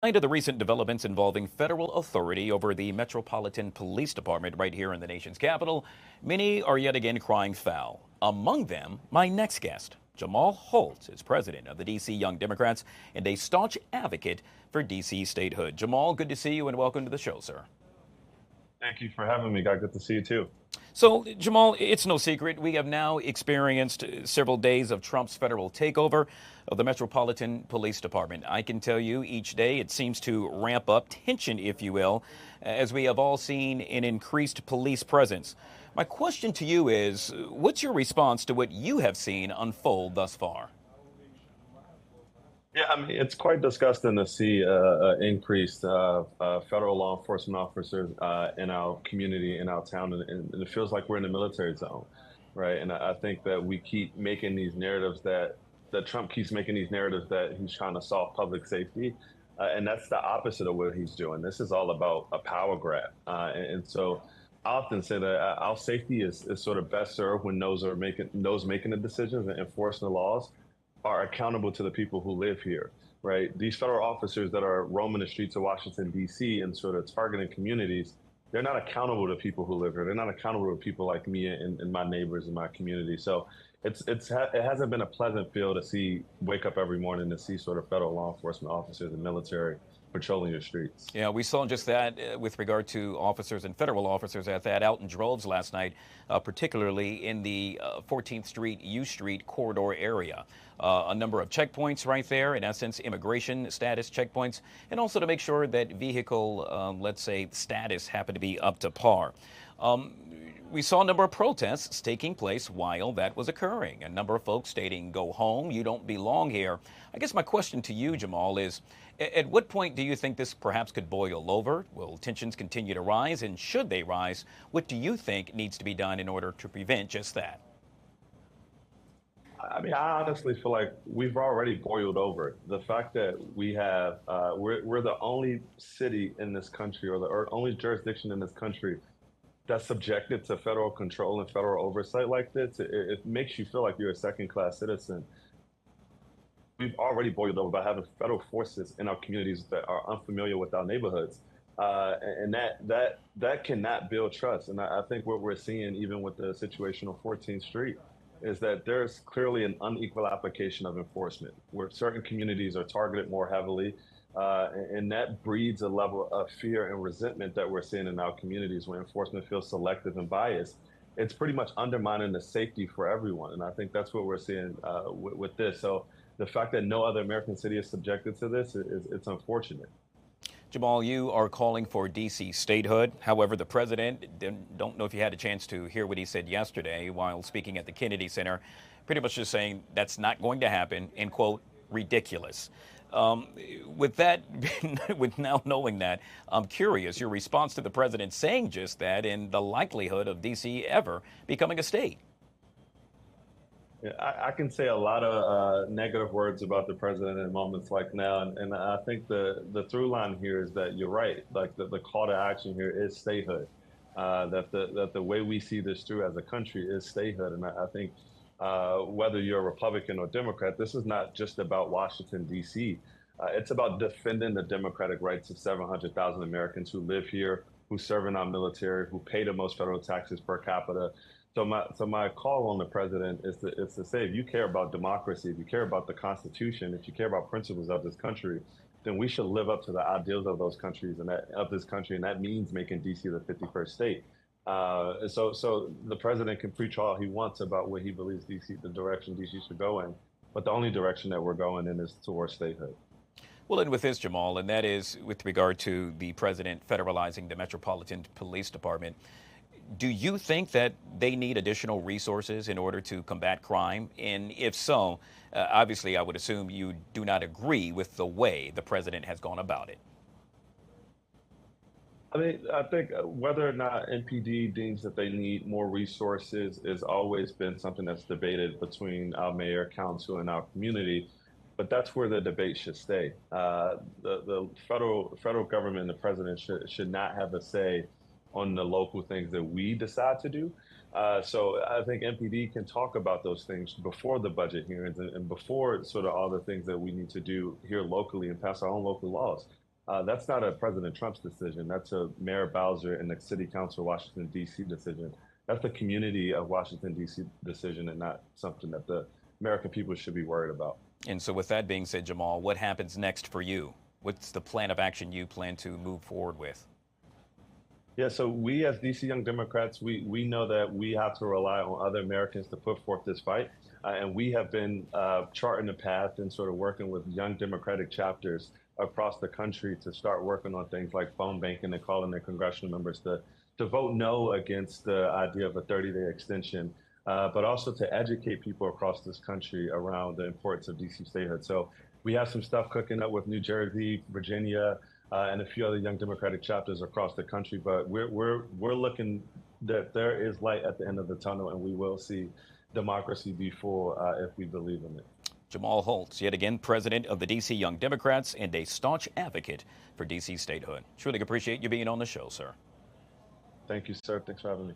In light of the recent developments involving federal authority over the Metropolitan Police Department right here in the nation's capital, many are yet again crying foul. Among them, my next guest. Jamal Holtz is president of the D.C. Young Democrats and a staunch advocate for D.C. statehood. Jamal, good to see you and welcome to the show, sir. Thank you for having me, guy. Good to see you too. So, Jamal, it's no secret we have now experienced several days of Trump's federal takeover of the Metropolitan Police Department. I can tell you each day it seems to ramp up tension, if you will, as we have all seen an increased police presence. My question to you is, what's your response to what you have seen unfold thus far? Yeah, I mean, it's quite disgusting to see increased federal law enforcement officers in our community, in our town, and it feels like we're in a military zone, right? And I think that we keep making these narratives that Trump keeps making these narratives that he's trying to solve public safety, and that's the opposite of what he's doing. This is all about a power grab, and so I often say that our safety is sort of best served when those making the decisions and enforcing the laws are accountable to the people who live here, right? These federal officers that are roaming the streets of Washington, D.C. and sort of targeting communities, they're not accountable to people who live here. They're not accountable to people like me and my neighbors in my community. So it hasn't been a pleasant feel to wake up every morning to see sort of federal law enforcement officers and military patrolling your streets. Yeah, we saw just that with regard to officers and federal officers at that out in droves last night, particularly in the 14th Street, U Street corridor area. A number of checkpoints right there, in essence, immigration status checkpoints, and also to make sure that vehicle, let's say, status happened to be up to par. We saw a number of protests taking place while that was occurring. A number of folks stating, go home, you don't belong here. I guess my question to you, Jamal, is at what point do you think this perhaps could boil over? Will tensions continue to rise? And should they rise, what do you think needs to be done in order to prevent just that? I mean, I honestly feel like we've already boiled over. The fact that we're the only city in this country or the only jurisdiction in this country that's subjected to federal control and federal oversight like this, it makes you feel like you're a second-class citizen. We've already boiled over by having federal forces in our communities that are unfamiliar with our neighborhoods, and that cannot build trust. And I think what we're seeing, even with the situation on 14th Street, is that there's clearly an unequal application of enforcement, where certain communities are targeted more heavily, and that breeds a level of fear and resentment that we're seeing in our communities when enforcement feels selective and biased. It's pretty much undermining the safety for everyone, and I think that's what we're seeing with this. So the fact that no other American city is subjected to this it's unfortunate. Jamal, you are calling for D.C. statehood. However, the president, don't know if you had a chance to hear what he said yesterday while speaking at the Kennedy Center, pretty much just saying that's not going to happen, and quote, ridiculous. With that, with now knowing that, I'm curious your response to the president saying just that and the likelihood of D.C. ever becoming a state. Yeah, I can say a lot of negative words about the president in moments like now, and I think the through line here is that you're right. Like the call to action here is statehood. That the way we see this through as a country is statehood, and I think whether you're a Republican or Democrat, this is not just about Washington D.C. It's about defending the democratic rights of 700,000 Americans who live here, who serve in our military, who pay the most federal taxes per capita. So my call on the president is to say, if you care about democracy, if you care about the Constitution, if you care about principles of this country, then we should live up to the ideals of those countries and this country, and that means making D.C. the 51st state. So the president can preach all he wants about what he believes D.C. the direction D.C. should go in, but the only direction that we're going in is towards statehood. Well, and with this, Jamal, and that is with regard to the president federalizing the Metropolitan Police Department. Do you think that they need additional resources in order to combat crime? And if so, obviously, I would assume you do not agree with the way the president has gone about it. I mean, I think whether or not NPD deems that they need more resources has always been something that's debated between our mayor, council, and our community. But that's where the debate should stay. The federal government and the president should not have a say on the local things that we decide to do. So I think MPD can talk about those things before the budget hearings and before sort of all the things that we need to do here locally and pass our own local laws. That's not a President Trump's decision. That's a Mayor Bowser and the City Council of Washington, D.C. decision. That's the community of Washington, D.C. decision, and not something that the American people should be worried about. And so with that being said, Jamal, what happens next for you? What's the plan of action you plan to move forward with? Yeah, so we as DC Young Democrats, we know that we have to rely on other Americans to put forth this fight. And we have been charting the path and sort of working with young Democratic chapters across the country to start working on things like phone banking and calling their congressional members to vote no against the idea of a 30-day extension, but also to educate people across this country around the importance of DC statehood. So we have some stuff cooking up with New Jersey, Virginia, and a few other young Democratic chapters across the country. But we're looking that there is light at the end of the tunnel, and we will see democracy be full if we believe in it. Jamal Holtz, yet again president of the D.C. Young Democrats and a staunch advocate for D.C. statehood. Truly appreciate you being on the show, sir. Thank you, sir. Thanks for having me.